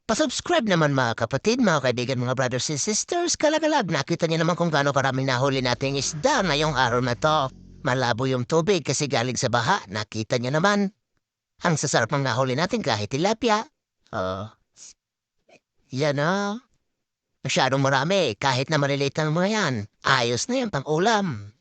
Pasubscribe naman mga kapatid, mga kaibigan, mga brothers and sisters. Kalagalag, nakita niyo naman kung gaano karami nahuli nating isda ngayong araw na to. Malabo yung tubig kasi galing sa baha. Nakita niyo naman. Ang sasarap ng nahuli natin kahit tilapia. Oh, yan o. Masyadong marami kahit na maliliit ng mga yan. Ayos na yan pang ulam.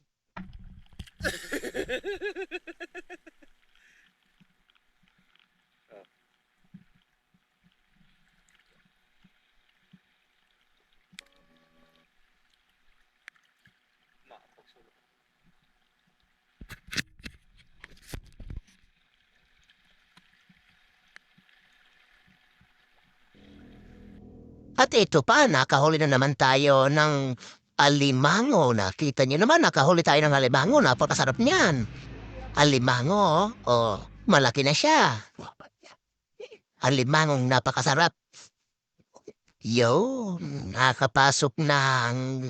At ito pa, nakahuli na naman tayo ng alimango. Nakita niyo naman, nakahuli tayo ng alimango. Napakasarap niyan. Alimango, oh, malaki na siya. Alimangong napakasarap. Yo, nakapasok ng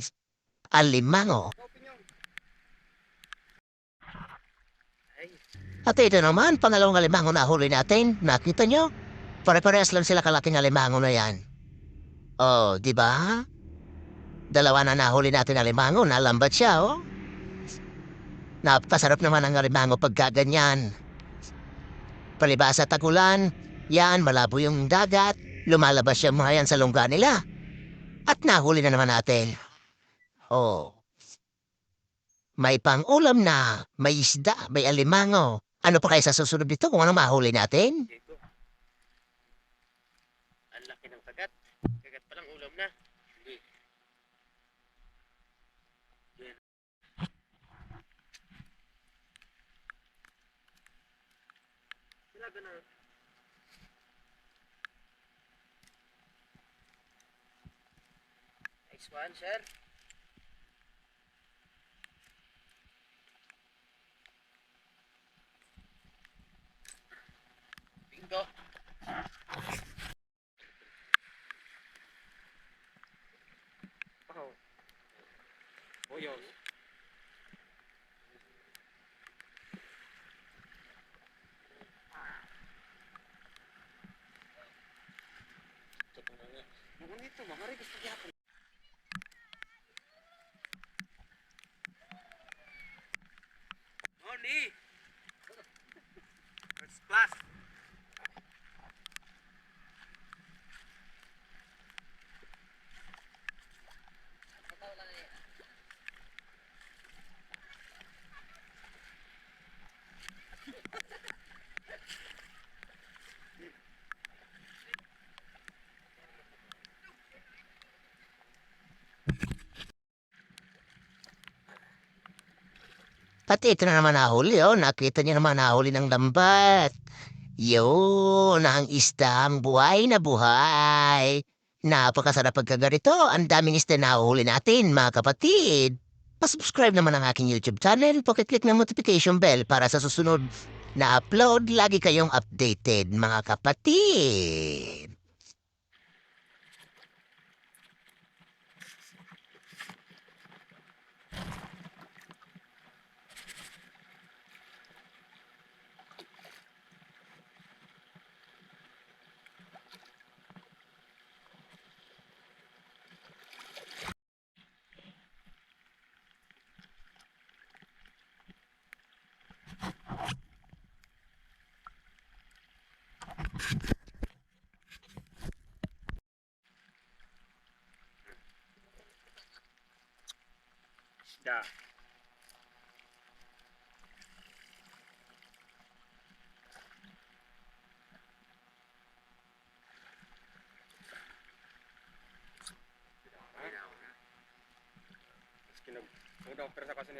alimango. At ito naman, pangalawang alimango na huli natin. Nakita nyo? Pare-parehas lang sila kalaking alimango na yan. Oh, di ba? Dalawa na nahuli natin alimango, nalambat siya, oh. Napakasarap naman ang alimango pagka ganyan. Palibasa tagulan, yan, malabo yung dagat, lumalabas yung mga yan sa lungga nila. At nahuli na naman natin. Oh, may pang-ulam na, may isda, may alimango. Ano pa kaya sa susunod dito kung ano mahuli natin? Ang laki ng kagat. Kagat pa lang ulam na. Hindi. Yan. Sinabi na. Nice one, sir. Bingo. Oh. Oh, yun. Mga nito, mga rin gusto gyapon. Moni! First class. Pati ito na naman nahuli, oh. Nakita niyo naman nahuli ng lambat. Yun, ang isda, ang buhay na buhay. Napakasarap pagkaganito. Ang daming isda na nahuli natin, mga kapatid. Pasubscribe naman ang aking YouTube channel. Pakiclick ng notification bell para sa susunod na upload. Lagi kayong updated, mga kapatid. Isda. Mas kinag... Kung daw, pero sa kasi niya